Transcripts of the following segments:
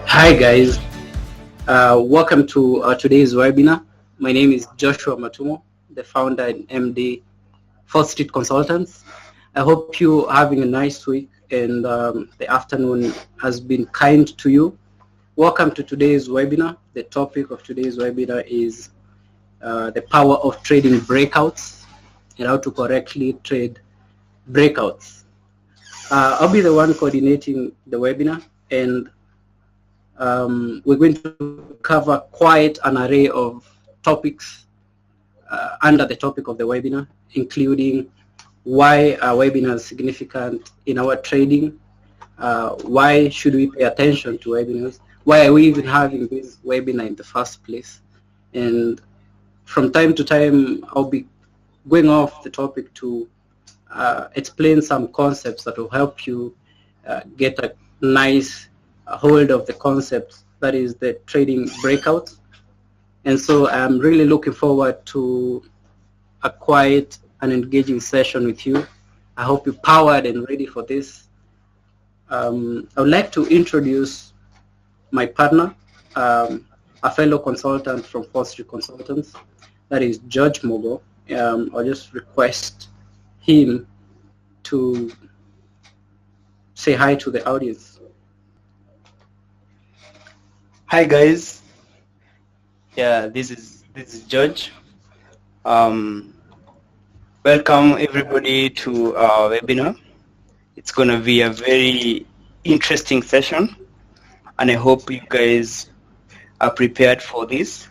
Hi guys, welcome to today's webinar. My name is Joshua Matumo, the founder and MD FourthStreet Consultants. I hope you're having a nice week and the afternoon has been kind to you. Welcome to today's webinar. The topic of today's webinar is the power of trading breakouts and how to correctly trade breakouts. I'll be the one coordinating the webinar, and we're going to cover quite an array of topics under the topic of the webinar, including why our webinar is significant in our trading, why should we pay attention to webinars, why are we even having this webinar in the first place, and from time to time I'll be going off the topic to explain some concepts that will help you get a nice hold of the concept that is the trading breakout. And so I'm really looking forward to a quiet and engaging session with you. I hope you're powered and ready for this. I would like to introduce my partner, a fellow consultant from FourthStreet Consultants, that is George Mogo. I'll just request him to say hi to the audience. Hi guys, this is George. Welcome everybody to our webinar. It's going to be a very interesting session, and I hope you guys are prepared for this,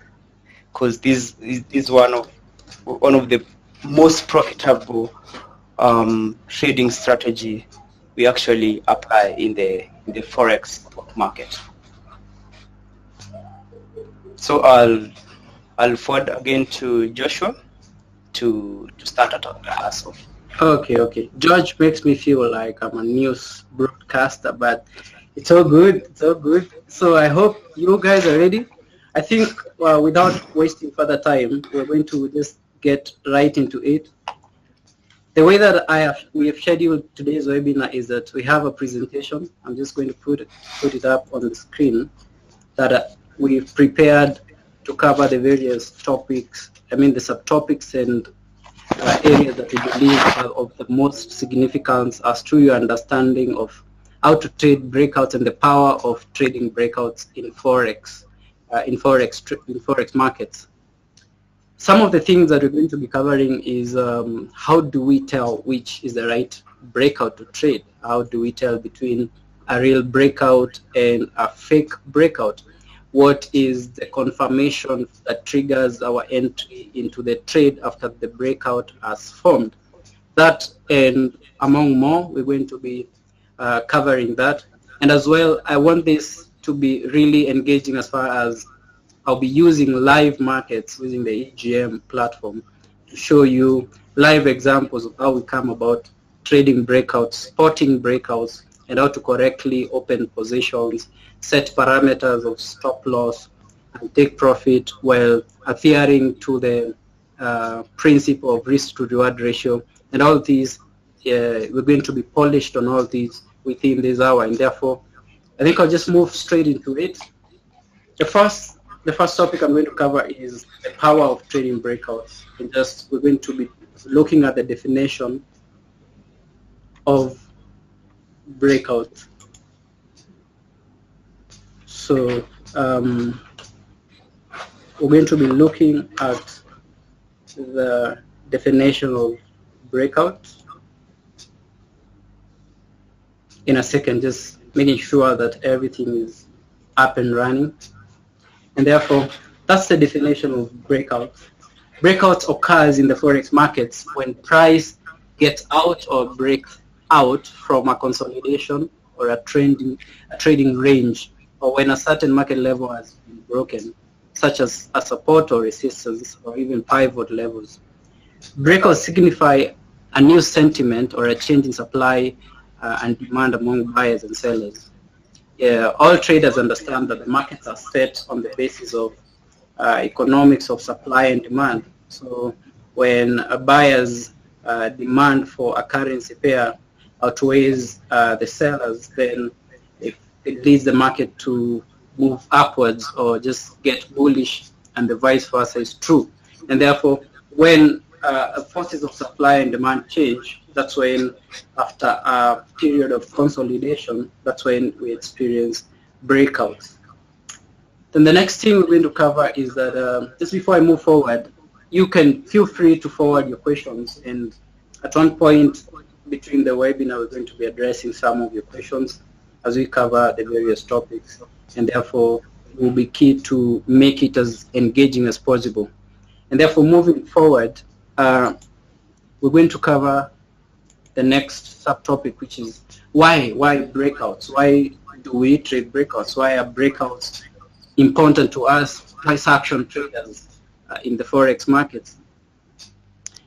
because this is one of the most profitable trading strategy we actually apply in the forex market. So I'll forward again to Joshua to start us off. Okay. George makes me feel like I'm a news broadcaster, but it's all good. So I hope you guys are ready. I think without wasting further time, we're going to just get right into it. The way that we have scheduled today's webinar is that we have a presentation. I'm just going to put it up on the screen that we've prepared to cover the various topics, the subtopics and areas that we believe are of the most significance as to your understanding of how to trade breakouts and the power of trading breakouts in forex markets. Some of the things that we're going to be covering is how do we tell which is the right breakout to trade? How do we tell between a real breakout and a fake breakout? What is the confirmation that triggers our entry into the trade after the breakout has formed? That and among more, we're going to be covering that. And as well, I want this to be really engaging as far as I'll be using live markets using the EGM platform to show you live examples of how we come about trading breakouts, spotting breakouts, and how to correctly open positions, set parameters of stop loss, and take profit while adhering to the principle of risk to reward ratio. And all these, we're going to be polished on all these within this hour. And therefore, I think I'll just move straight into it. The first topic I'm going to cover is the power of trading breakouts. And we're going to be looking at the definition of breakout. So we're going to be looking at the definition of breakout in a second, just making sure that everything is up and running. And therefore, that's the definition of breakout. Breakouts occurs in the forex markets when price gets out or breaks out from a consolidation or a trading range, or when a certain market level has been broken, such as a support or resistance or even pivot levels. Breakouts signify a new sentiment or a change in supply and demand among buyers and sellers. All traders understand that the markets are set on the basis of economics of supply and demand. So when a buyer's demand for a currency pair outweighs the sellers, then it leads the market to move upwards or just get bullish, and the vice versa is true. And therefore, when forces of supply and demand change, that's when, after a period of consolidation, that's when we experience breakouts. Then the next thing we're going to cover is that, just before I move forward, you can feel free to forward your questions, and at one point between the webinar, we're going to be addressing some of your questions as we cover the various topics, and therefore we'll be key to make it as engaging as possible. And therefore, moving forward, we're going to cover the next subtopic, which is why breakouts? Why do we trade breakouts? Why are breakouts important to us price action traders in the forex markets?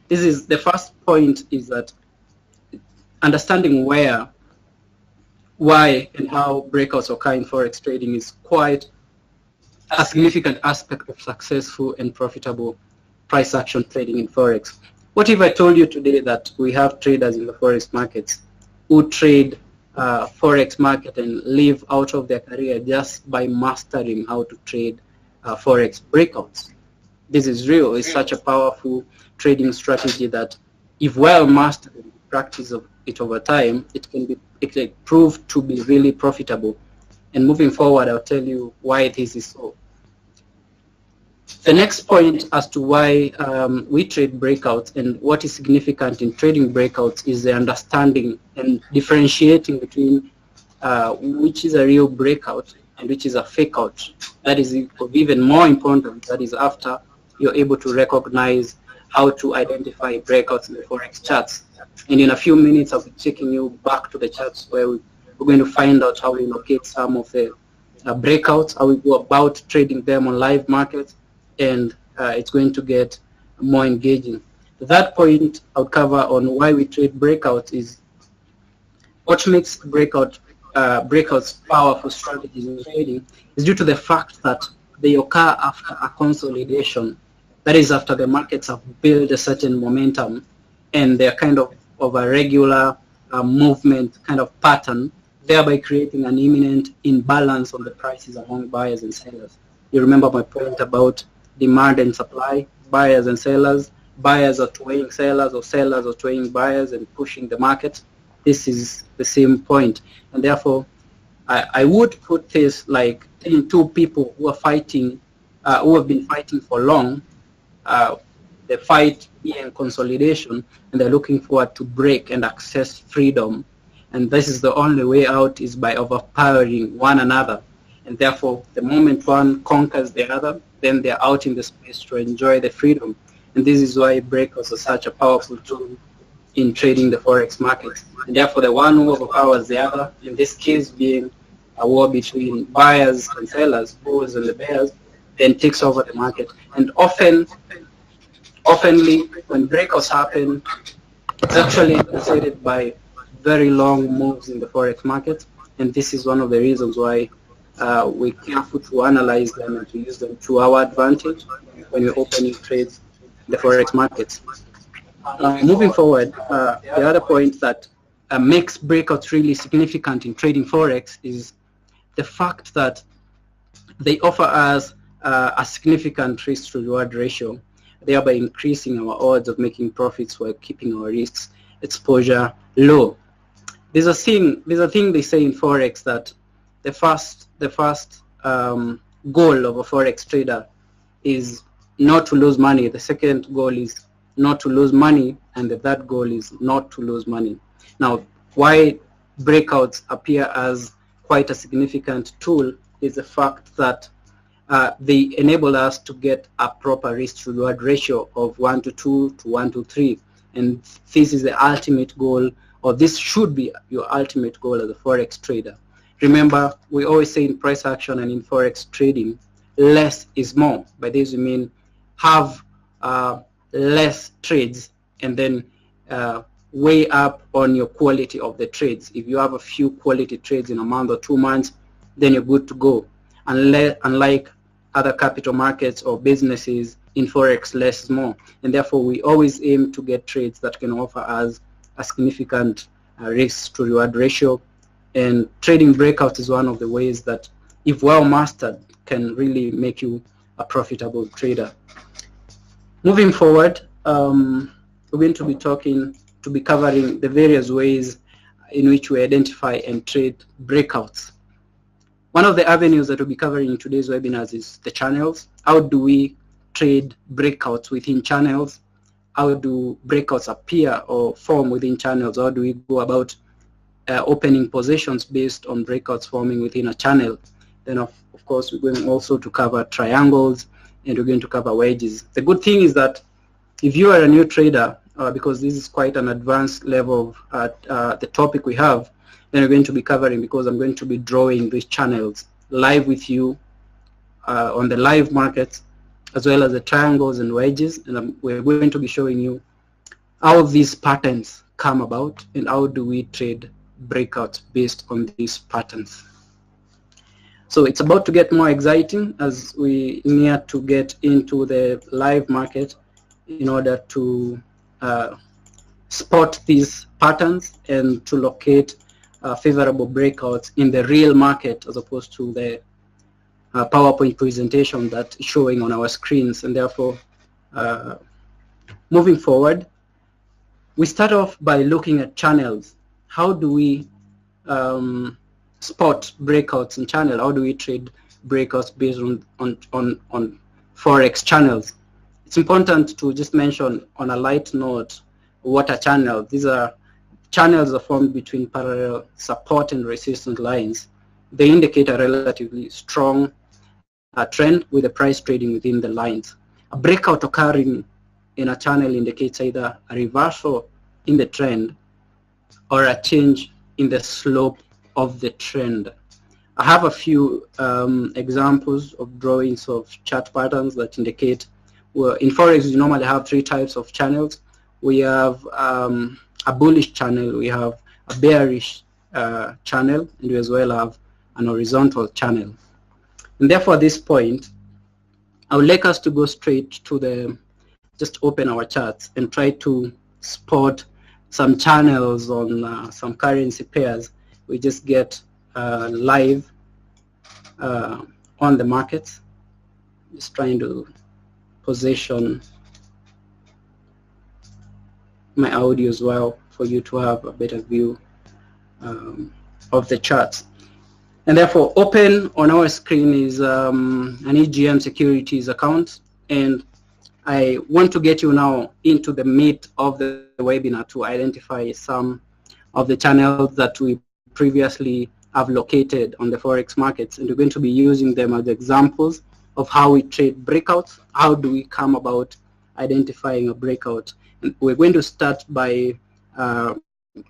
This is the first point, is that understanding why and how breakouts occur in forex trading is quite a significant aspect of successful and profitable price action trading in forex. What if I told you today that we have traders in the forex markets who trade forex market and live out of their career just by mastering how to trade forex breakouts? This is real. It's such a powerful trading strategy that, if well mastered and practice of it over time, it can prove to be really profitable. And moving forward, I'll tell you why this is so. The next point as to why we trade breakouts and what is significant in trading breakouts is the understanding and differentiating between which is a real breakout and which is a fake out. That is even more important. That is after you're able to recognize how to identify breakouts in the forex charts. And in a few minutes, I'll be taking you back to the charts where we're going to find out how we locate some of the breakouts, how we go about trading them on live markets, and it's going to get more engaging. The third point I'll cover on why we trade breakouts is what makes breakouts powerful strategies in trading is due to the fact that they occur after a consolidation. That is, after the markets have built a certain momentum and they're kind of a regular movement kind of pattern, thereby creating an imminent imbalance on the prices among buyers and sellers. You remember my point about demand and supply, buyers and sellers. Buyers are outweighing sellers, or sellers are outweighing buyers and pushing the market. This is the same point. And therefore, I would put this like two people who are fighting, who have been fighting for long. The fight being consolidation, and they're looking forward to break and access freedom. And this is the only way out, is by overpowering one another. And therefore, the moment one conquers the other, then they're out in the space to enjoy the freedom. And this is why breakouts are such a powerful tool in trading the forex market. And therefore, the one who overpowers the other, in this case being a war between buyers and sellers, bulls and the bears, then takes over the market. And oftenly, when breakouts happen, it's actually preceded by very long moves in the forex market. And this is one of the reasons why we're careful to analyze them and to use them to our advantage when we're opening trades in the forex markets. Moving forward, the other point that makes breakouts really significant in trading forex is the fact that they offer us a significant risk to reward ratio, thereby increasing our odds of making profits while keeping our risks exposure low. There's a thing they say in forex that the first goal of a forex trader is not to lose money. The second goal is not to lose money, and the third goal is not to lose money. Now, why breakouts appear as quite a significant tool is the fact that they enable us to get a proper risk to reward ratio of 1 to 2 to 1 to 3. And this is the ultimate goal, or this should be your ultimate goal as a forex trader. Remember, we always say in price action and in forex trading, less is more. By this we mean have less trades and then weigh up on your quality of the trades. If you have a few quality trades in a month or 2 months, then you're good to go. Unlike other capital markets or businesses, in forex, less is more. And therefore, we always aim to get trades that can offer us a significant risk to reward ratio. And trading breakout is one of the ways that if well mastered, can really make you a profitable trader. Moving forward, we're going to be covering the various ways in which we identify and trade breakouts. One of the avenues that we'll be covering in today's webinars is the channels. How do we trade breakouts within channels? How do breakouts appear or form within channels? How do we go about opening positions based on breakouts forming within a channel? Then of course we're going also to cover triangles, and we're going to cover wedges. The good thing is that if you are a new trader, because this is quite an advanced level of the topic we have, then we're going to be covering, because I'm going to be drawing these channels live with you on the live markets, as well as the triangles and wedges, and we're going to be showing you how these patterns come about and how do we trade breakouts based on these patterns. So it's about to get more exciting as we near to get into the live market in order to spot these patterns and to locate favorable breakouts in the real market, as opposed to the PowerPoint presentation that's showing on our screens. And therefore, moving forward, we start off by looking at channels. How do we spot breakouts in channel? How do we trade breakouts based on Forex channels? It's important to just mention on a light note what a channel. These are channels are formed between parallel support and resistance lines. They indicate a relatively strong trend with the price trading within the lines. A breakout occurring in a channel indicates either a reversal in the trend or a change in the slope of the trend. I have a few examples of drawings of chart patterns that indicate, well, in Forex we normally have three types of channels. We have a bullish channel, we have a bearish channel, and we as well have an horizontal channel. And therefore at this point, I would like us to go straight to just open our charts and try to spot some channels on some currency pairs. We just get live on the markets. Just trying to position my audio as well for you to have a better view of the charts. And therefore, open on our screen is an EGM Securities account, and I want to get you now into the meat of the webinar to identify some of the channels that we previously have located on the Forex markets, and we're going to be using them as examples of how we trade breakouts. How do we come about identifying a breakout? And we're going to start by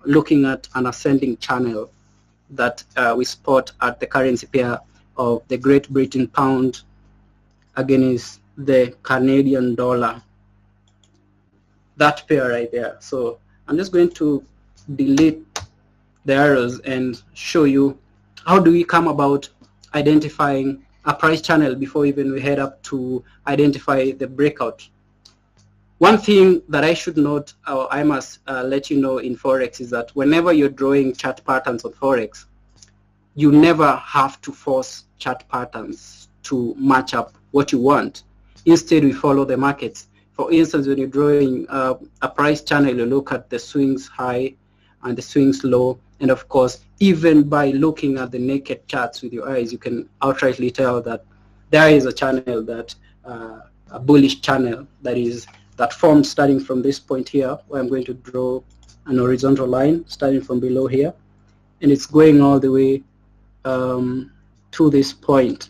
looking at an ascending channel that we spot at the currency pair of the Great Britain pound against the Canadian dollar. That pair right there. So I'm just going to delete the arrows and show you how do we come about identifying a price channel before even we head up to identify the breakout. One thing that I should note, or I must let you know in Forex, is that whenever you're drawing chart patterns on Forex, you never have to force chart patterns to match up what you want. Instead, we follow the markets. For instance, when you're drawing a price channel, you look at the swings high and the swings low, and of course, even by looking at the naked charts with your eyes, you can outrightly tell that there is a channel that a bullish channel that forms starting from this point here, where I'm going to draw an horizontal line starting from below here, and it's going all the way to this point.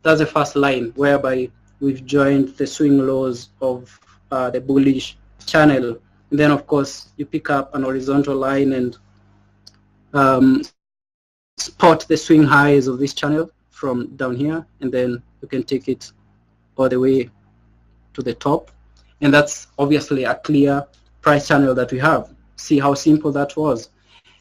That's the first line whereby we've joined the swing lows of the bullish channel. And then of course you pick up an horizontal line and spot the swing highs of this channel from down here, and then you can take it all the way to the top, and that's obviously a clear price channel that we have. See how simple that was.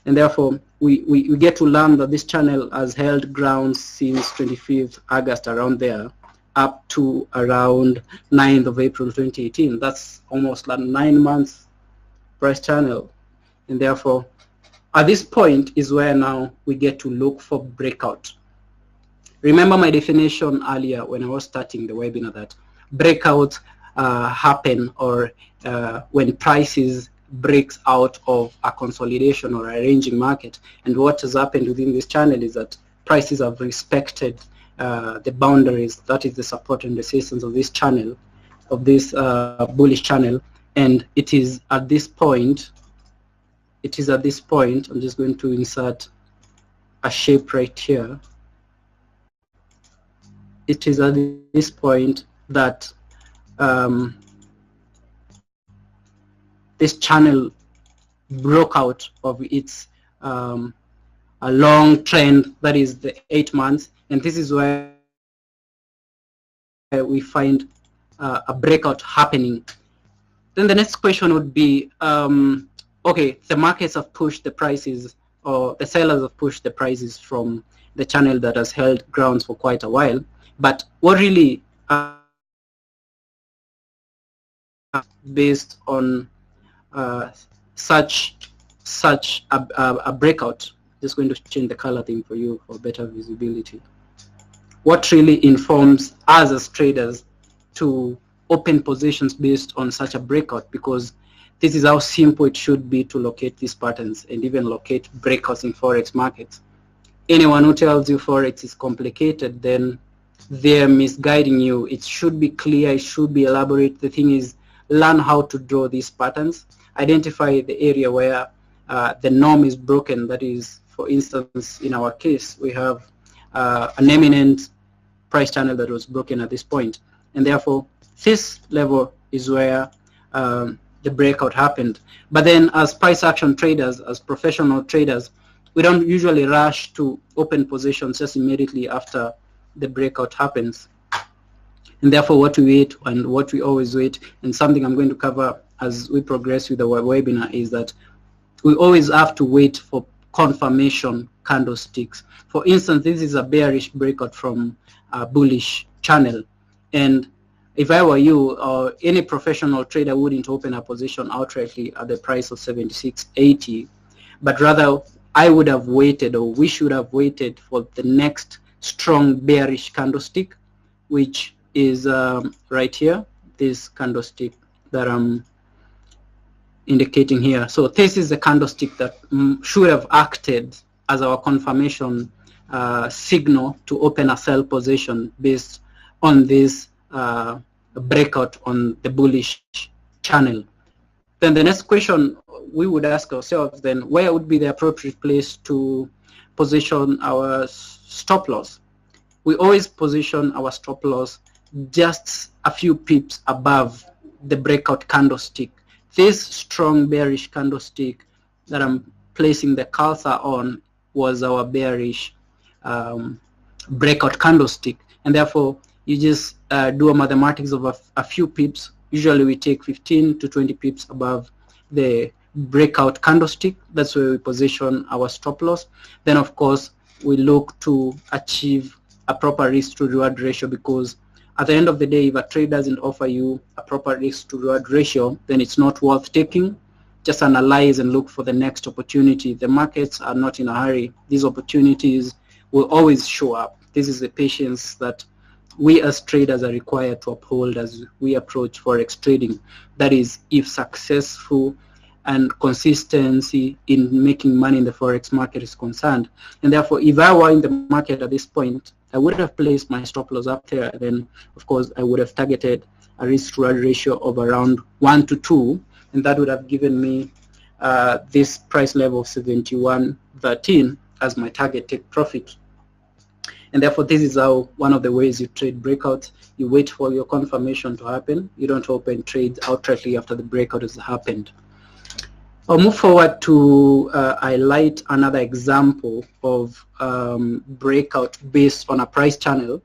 And therefore we get to learn that this channel has held ground since 25th August, around there, up to around 9th of April 2018. That's almost like 9 months price channel. And therefore at this point is where now we get to look for breakout. Remember my definition earlier when I was starting the webinar that breakouts happen or when prices breaks out of a consolidation or a ranging market. And what has happened within this channel is that prices have respected the boundaries, that is the support and resistance of this channel, of this bullish channel. And it is at this point, I'm just going to insert a shape right here. It is at this point that this channel broke out of its a long trend, that is the 8 months, and this is where we find a breakout happening. Then the next question would be, okay, the markets have pushed the prices, or the sellers have pushed the prices from the channel that has held grounds for quite a while, but what really based on such a breakout, just going to change the color thing for you for better visibility. What really informs us as traders to open positions based on such a breakout, because this is how simple it should be to locate these patterns and even locate breakouts in Forex markets. Anyone who tells you Forex is complicated, then they're misguiding you. It should be clear, it should be elaborate. The thing is, learn how to draw these patterns, identify the area where the norm is broken. That is, for instance, in our case, we have an eminent price channel that was broken at this point, and therefore this level is where the breakout happened. But then as price action traders, as professional traders, we don't usually rush to open positions just immediately after the breakout happens. And therefore what we wait, and what we always wait, and something I'm going to cover as we progress with the webinar, is that we always have to wait for confirmation candlesticks. For instance, this is a bearish breakout from a bullish channel, and if I were you or any professional trader, wouldn't open a position outrightly at the price of 76.80, but rather I would have waited, or we should have waited, for the next strong bearish candlestick, which is right here, this candlestick that I'm indicating here. So this is the candlestick that should have acted as our confirmation signal to open a sell position based on this breakout on the bullish channel. Then the next question we would ask ourselves, then, where would be the appropriate place to position our stop loss? We always position our stop loss just a few pips above the breakout candlestick. This strong bearish candlestick that I'm placing the cursor on was our bearish breakout candlestick, and therefore you just do a mathematics of a few pips. Usually we take 15 to 20 pips above the breakout candlestick. That's where we position our stop loss. Then of course we look to achieve a proper risk to reward ratio, because at the end of the day, if a trade doesn't offer you a proper risk to reward ratio, then it's not worth taking. Just analyze and look for the next opportunity. The markets are not in a hurry. These opportunities will always show up. This is the patience that we as traders are required to uphold as we approach Forex trading. That is, if successful and consistency in making money in the Forex market is concerned. And therefore, if I were in the market at this point, I would have placed my stop loss up there. Then, of course, I would have targeted a risk-reward ratio of around 1 to 2, and that would have given me this price level of 71.13 as my target take profit. And therefore, this is how one of the ways you trade breakouts. You wait for your confirmation to happen. You don't open trades outrightly after the breakout has happened. I'll move forward to highlight another example of breakout based on a price channel.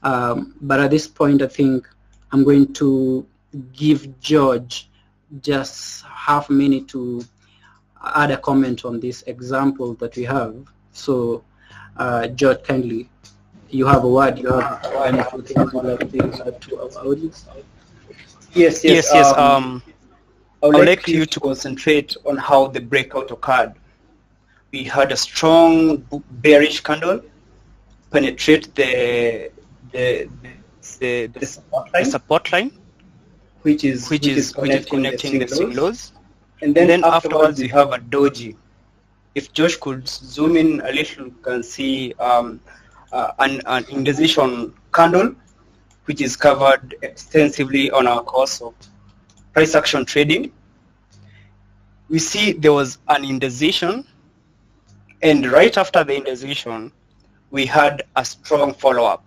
But at this point, I think I'm going to give George just half a minute to add a comment on this example that we have. So, George, kindly, you have a word. You have any two things you'd like to add to our audience? Yes. I would like you to concentrate on how the breakout occurred. We had a strong bearish candle penetrate the support line, which is connecting the swing lows, and then afterwards you have a doji. If Josh could zoom in a little, you can see an indecision candle, which is covered extensively on our course of price action trading. We see there was an indecision, and right after the indecision, we had a strong follow-up.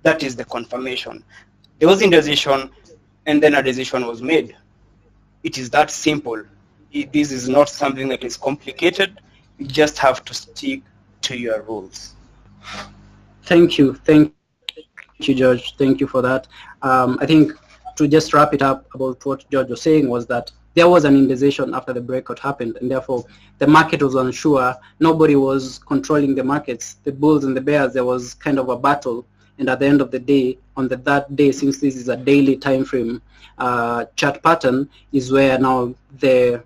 That is the confirmation. There was indecision, and then a decision was made. It is that simple. This is not something that is complicated. You just have to stick to your rules. Thank you, George. Thank you for that. I think to just wrap it up about what George was saying was that there was an indecision after the breakout happened, and therefore the market was unsure. Nobody was controlling the markets. The bulls and the bears, there was kind of a battle. And at the end of the day, on that day, since this is a daily time frame chart pattern, is where now the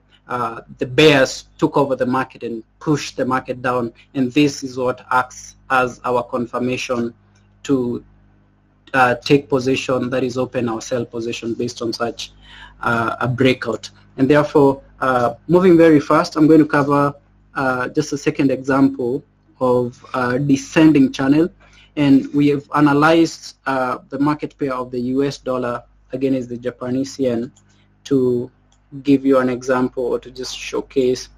bears took over the market and pushed the market down. And this is what acts as our confirmation to take position that is open, our sell position based on such a breakout. And therefore, moving very fast, I'm going to cover just a second example of descending channel. And we have analyzed the market pair of the US dollar against the Japanese yen to give you an example or to just showcase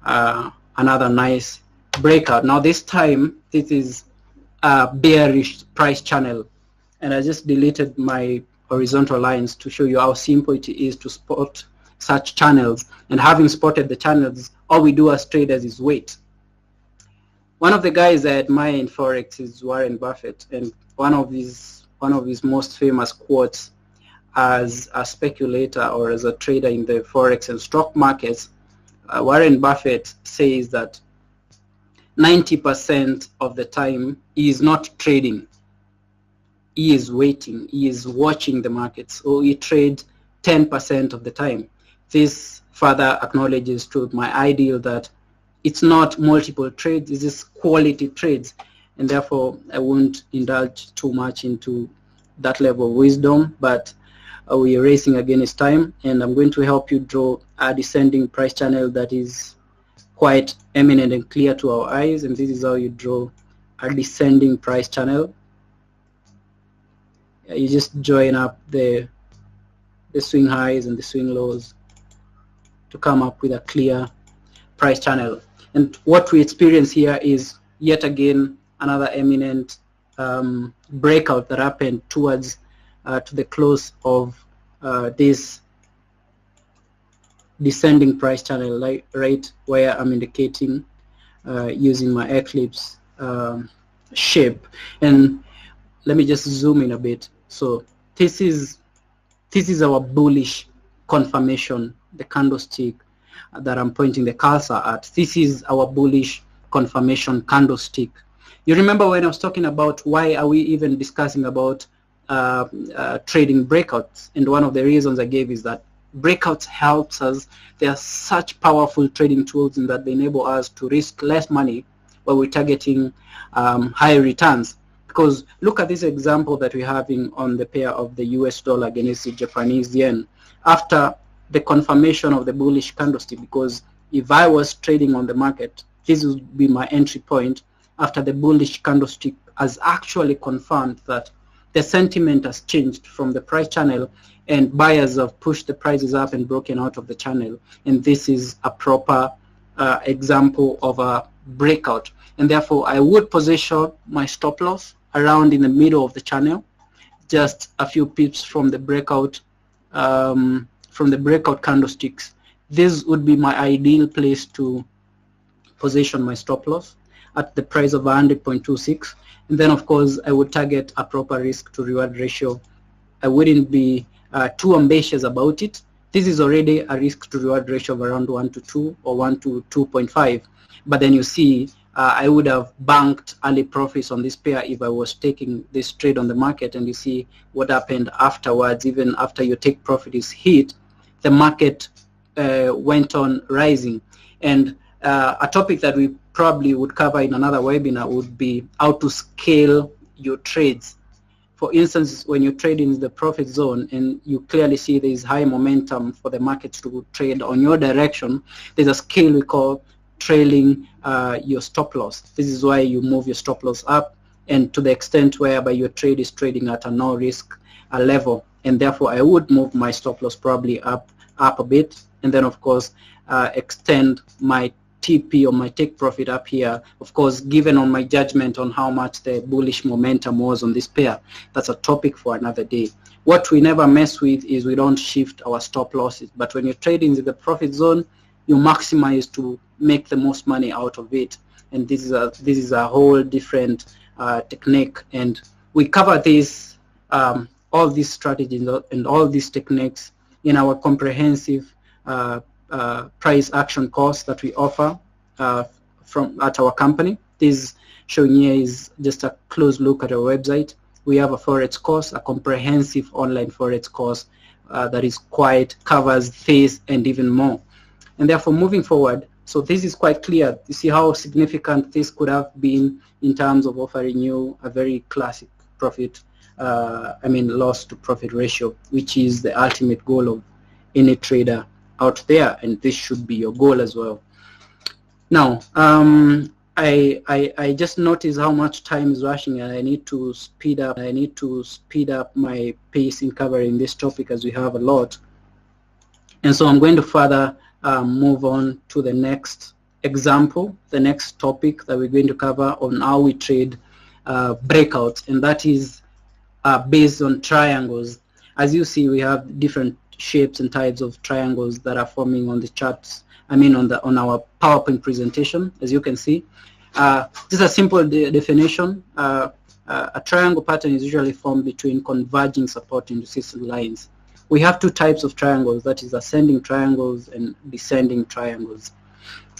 another nice breakout. Now this time, this is a bearish price channel. And I just deleted my horizontal lines to show you how simple it is to spot such channels. And having spotted the channels, all we do as traders is wait. One of the guys I admire in Forex is Warren Buffett, and one of his most famous quotes as a speculator or as a trader in the Forex and stock markets, Warren Buffett says that 90% of the time he is not trading. He is waiting. He is watching the markets. So he trades 10% of the time. This further acknowledges to my ideal that it's not multiple trades, it's just quality trades. And therefore, I won't indulge too much into that level of wisdom, but we are racing against time, and I'm going to help you draw a descending price channel that is quite eminent and clear to our eyes. And this is how you draw a descending price channel. You just join up the swing highs and the swing lows to come up with a clear price channel. And what we experience here is yet again another eminent breakout that happened towards to the close of this descending price channel, like right where I'm indicating using my eclipse shape. And let me just zoom in a bit. So this is our bullish confirmation, the candlestick that I'm pointing the cursor at. This is our bullish confirmation candlestick. You remember when I was talking about why are we even discussing about trading breakouts, and one of the reasons I gave is that breakouts helps us. They are such powerful trading tools in that they enable us to risk less money while we're targeting higher returns. Because look at this example that we're having on the pair of the US dollar against the Japanese yen. After the confirmation of the bullish candlestick, because if I was trading on the market, this would be my entry point after the bullish candlestick has actually confirmed that the sentiment has changed from the price channel and buyers have pushed the prices up and broken out of the channel. And this is a proper example of a breakout. And therefore, I would position my stop loss around in the middle of the channel, just a few pips from the breakout candlesticks. This would be my ideal place to position my stop loss at the price of 100.26. And then, of course, I would target a proper risk to reward ratio. I wouldn't be too ambitious about it. This is already a risk to reward ratio of around 1 to 2 or 1 to 2.5. But then you see, I would have banked early profits on this pair if I was taking this trade on the market, and you see what happened afterwards. Even after your take profit is hit, the market went on rising. And a topic that we probably would cover in another webinar would be how to scale your trades. For instance, when you trade in the profit zone and you clearly see there is high momentum for the market to trade on your direction, there's a scale we call trailing your stop loss. This is why you move your stop loss up, and to the extent whereby your trade is trading at a no risk level, and therefore I would move my stop loss probably up a bit, and then of course extend my TP or my take profit up here, of course given on my judgment on how much the bullish momentum was on this pair. That's a topic for another day. What we never mess with is we don't shift our stop losses, but when you're trading in the profit zone, you maximize to make the most money out of it, and this is a whole different technique, and we cover this all these strategies and all these techniques in our comprehensive price action course that we offer at our company. This showing here is just a close look at our website. We have a Forex course, a comprehensive online Forex course that is covers this and even more. And therefore, moving forward, so this is quite clear. You see how significant this could have been in terms of offering you a very classic profit, loss to profit ratio, which is the ultimate goal of any trader out there, and this should be your goal as well. Now, I just noticed how much time is rushing, and I need to speed up. I need to speed up my pace in covering this topic as we have a lot. And so I'm going to further move on to the next example, the next topic that we're going to cover on how we trade breakouts, and that is based on triangles. As you see, we have different shapes and types of triangles that are forming on the charts. On our PowerPoint presentation, as you can see. Just a simple definition. A triangle pattern is usually formed between converging support and resistance lines. We have two types of triangles, that is ascending triangles and descending triangles.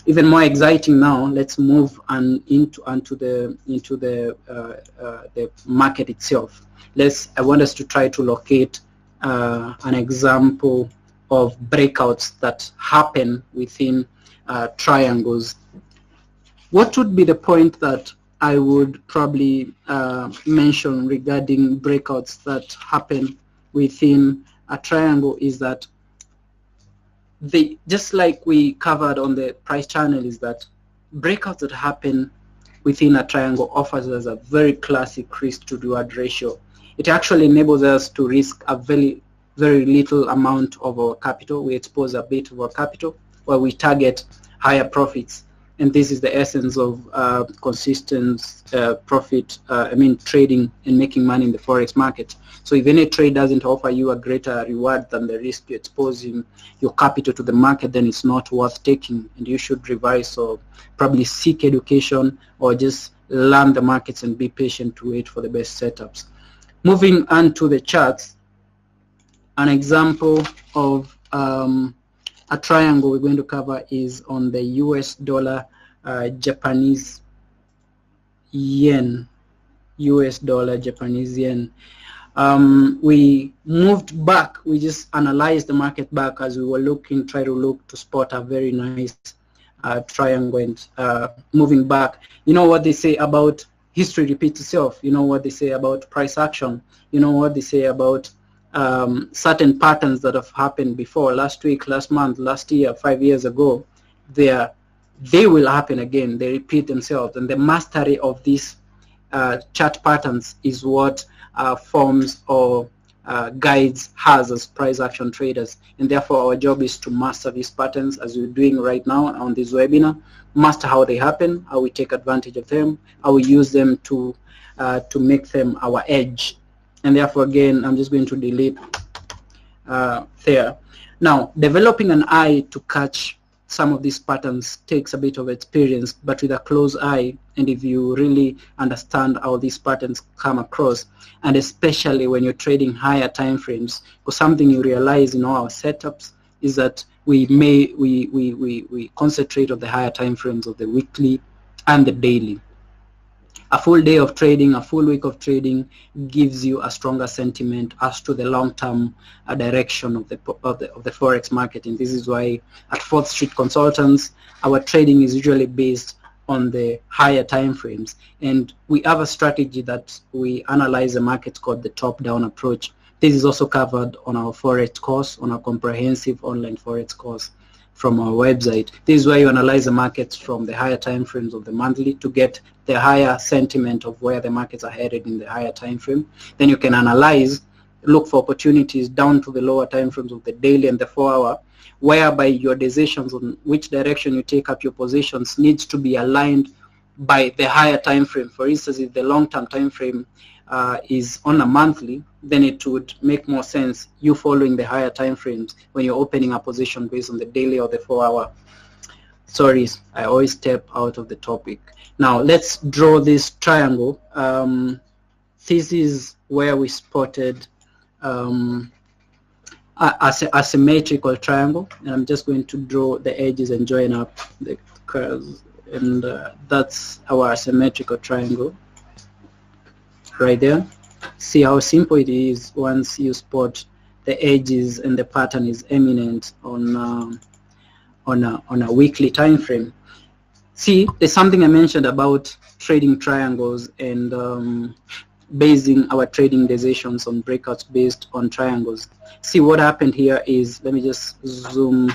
Even more exciting now, let's move into the market itself. I want us to try to locate an example of breakouts that happen within triangles. What would be the point that I would probably mention regarding breakouts that happen within a triangle is that they, just like we covered on the price channel, is that breakouts that happen within a triangle offers us a very classic risk to reward ratio. It actually enables us to risk a very little amount of our capital. We expose a bit of our capital while we target higher profits, and this is the essence of consistent profit trading and making money in the forex market. So if any trade doesn't offer you a greater reward than the risk you're exposing your capital to the market, then it's not worth taking, and you should revise or probably seek education or just learn the markets and be patient to wait for the best setups. Moving on to the charts, an example of a triangle we're going to cover is on the US dollar Japanese yen. US dollar Japanese yen. We moved back. We just analyzed the market back as we were try to look to spot a very nice triangle, and moving back. You know what they say about history repeats itself. You know what they say about price action. You know what they say about certain patterns that have happened before, last week, last month, last year, 5 years ago. They will happen again. They repeat themselves, and the mastery of these chart patterns is what forms or guides us as price action traders, and therefore our job is to master these patterns, as we're doing right now on this webinar. Master how they happen, how we take advantage of them, how we use them to make them our edge. And therefore, again, I'm just going to delete there. Now, developing an eye to catch some of these patterns takes a bit of experience, but with a close eye, and if you really understand how these patterns come across, and especially when you're trading higher time frames, because something you realize in all our setups is that we concentrate on the higher time frames of the weekly and the daily. A full day of trading, a full week of trading gives you a stronger sentiment as to the long-term direction of the forex market, and this is why at 4th Street Consultants our trading is usually based on the higher time frames. And we have a strategy that we analyze the market called the top-down approach. This is also covered on our Forex course, on our comprehensive online Forex course from our website. This is where you analyze the markets from the higher time frames of the monthly to get the higher sentiment of where the markets are headed in the higher time frame. Then you can analyze, look for opportunities down to the lower time frames of the daily and the 4-hour, whereby your decisions on which direction you take up your positions needs to be aligned by the higher time frame. For instance, if the long-term time frame is on a monthly, then it would make more sense you following the higher time frames when you're opening a position based on the daily or the 4-hour. Sorry, I always step out of the topic. Now let's draw this triangle. This is where we spotted a symmetrical triangle, and I'm just going to draw the edges and join up the curves, and that's our symmetrical triangle right there. See how simple it is once you spot the edges and the pattern is eminent on a weekly time frame. See, there's something I mentioned about trading triangles and basing our trading decisions on breakouts based on triangles. See, what happened here is, let me just zoom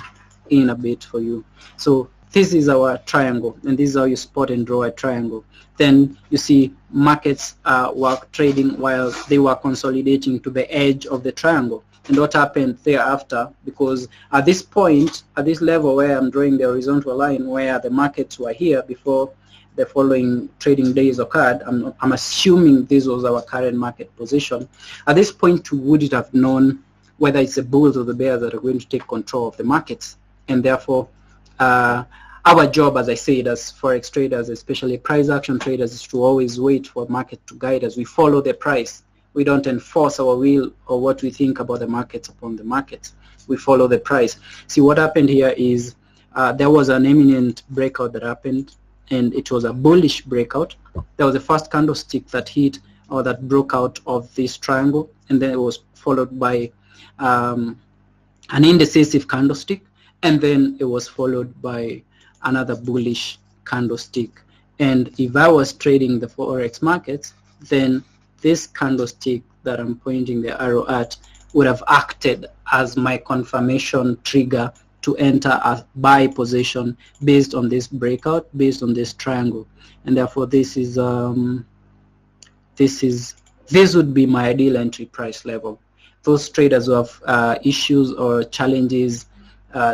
in a bit for you. So this is our triangle, and this is how you spot and draw a triangle. Then you see markets were trading while they were consolidating to the edge of the triangle. And what happened thereafter, because at this point, at this level where I'm drawing the horizontal line where the markets were here before the following trading days occurred, I'm assuming this was our current market position. At this point, we wouldn't have known whether it's the bulls or the bears that are going to take control of the markets. And therefore, our job, as I said, as Forex traders, especially price action traders, is to always wait for market to guide us. We follow the price. We don't enforce our will or what we think about the markets upon the markets. We follow the price. See, what happened here is there was an imminent breakout that happened, and it was a bullish breakout. There was the first candlestick that hit or that broke out of this triangle, and then it was followed by an indecisive candlestick, and then it was followed by another bullish candlestick. And if I was trading the Forex markets, then this candlestick that I'm pointing the arrow at would have acted as my confirmation trigger to enter a buy position based on this breakout, based on this triangle. And therefore this would be my ideal entry price level. Those traders who have issues or challenges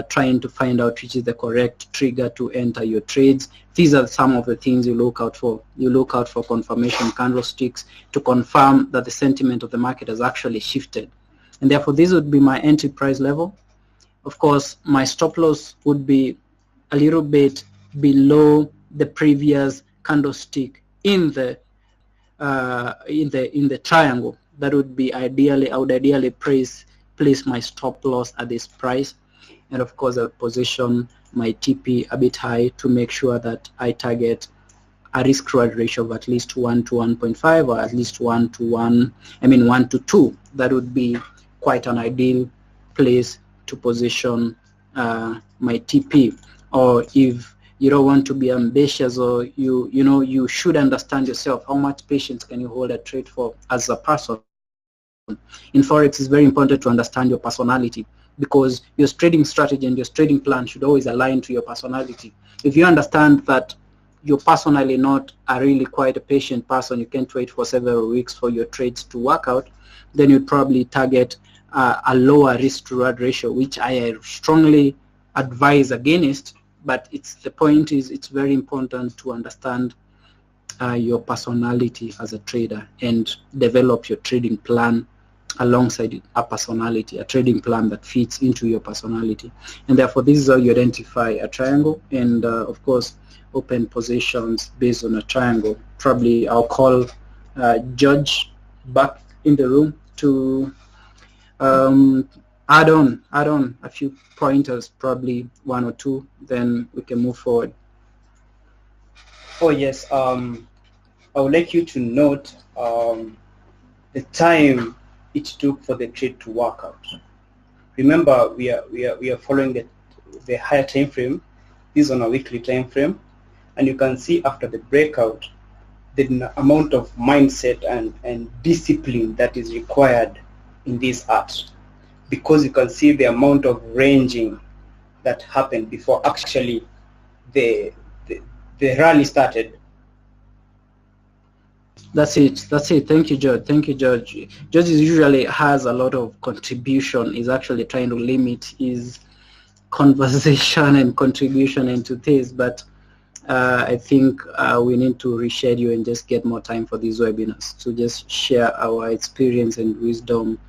trying to find out which is the correct trigger to enter your trades, these are some of the things you look out for. You look out for confirmation candlesticks to confirm that the sentiment of the market has actually shifted. And therefore this would be my entry price level. Of course, my stop loss would be a little bit below the previous candlestick in the triangle. That would be ideally, I would ideally place my stop loss at this price. And of course, I would position my TP a bit high to make sure that I target a risk-reward ratio of at least 1 to 1.5 or at least 1 to 2. That would be quite an ideal place to position my TP. Or if you don't want to be ambitious, or you should understand yourself, how much patience can you hold a trade for as a person. In Forex, it's very important to understand your personality, because your trading strategy and your trading plan should always align to your personality. If you understand that you're personally not a really quite a patient person, you can't wait for several weeks for your trades to work out, then you'd probably target a lower risk to reward ratio, which I strongly advise against. But the point is, it's very important to understand your personality as a trader and develop your trading plan alongside a personality, a trading plan that fits into your personality. And therefore this is how you identify a triangle, and of course open positions based on a triangle. Probably I'll call George back in the room to add on a few pointers, probably 1 or 2, then we can move forward. Oh yes, I would like you to note the time it took for the trade to work out. Remember, we are following the higher time frame. This is on a weekly time frame, And you can see after the breakout, the amount of mindset and discipline that is required in this art, because you can see the amount of ranging that happened before actually the rally started. That's it. That's it. Thank you, George. Thank you, George. George usually has a lot of contribution. He's actually trying to limit his conversation and contribution into this, but I think we need to reschedule and just get more time for these webinars to just share our experience and wisdom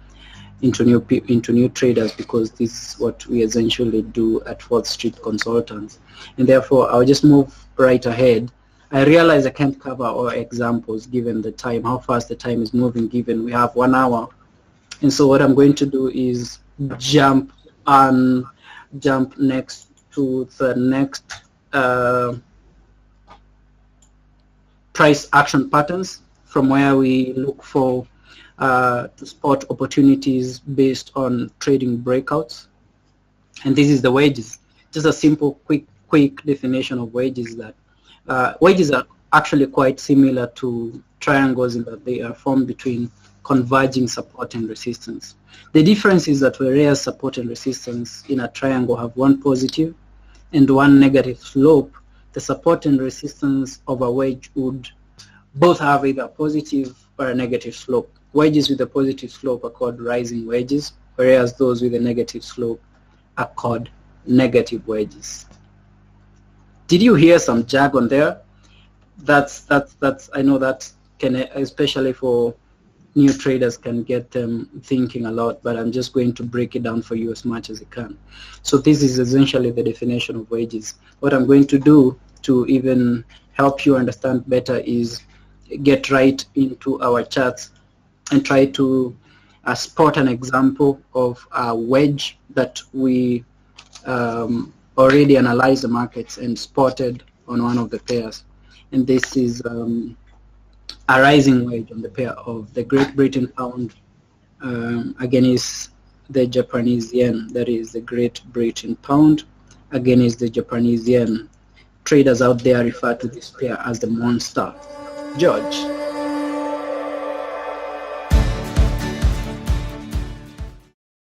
into new traders, because this is what we essentially do at 4th Street Consultants. And therefore, I'll just move right ahead. I realize I can't cover all examples given the time, how fast the time is moving, given we have 1 hour. And so what I'm going to do is jump next to the next price action patterns, from where we look for to spot opportunities based on trading breakouts. And this is the wedges. Just a simple quick definition of wedges, that wedges are actually quite similar to triangles in that they are formed between converging support and resistance. The difference is that whereas support and resistance in a triangle have one positive and one negative slope, the support and resistance of a wedge would both have either a positive or a negative slope. Wedges with a positive slope are called rising wedges, whereas those with a negative slope are called negative wedges. Did you hear some jargon there? That's I know that can, especially for new traders, can get them thinking a lot, but I'm just going to break it down for you as much as I can. So this is essentially the definition of wedges. What I'm going to do to even help you understand better is get right into our charts and try to spot an example of a wedge that we already analyzed the markets and spotted on one of the pairs. And this is a rising wedge on the pair of the Great Britain pound against the Japanese yen. That is the Great Britain pound against the Japanese yen. Traders out there refer to this pair as the monster. George.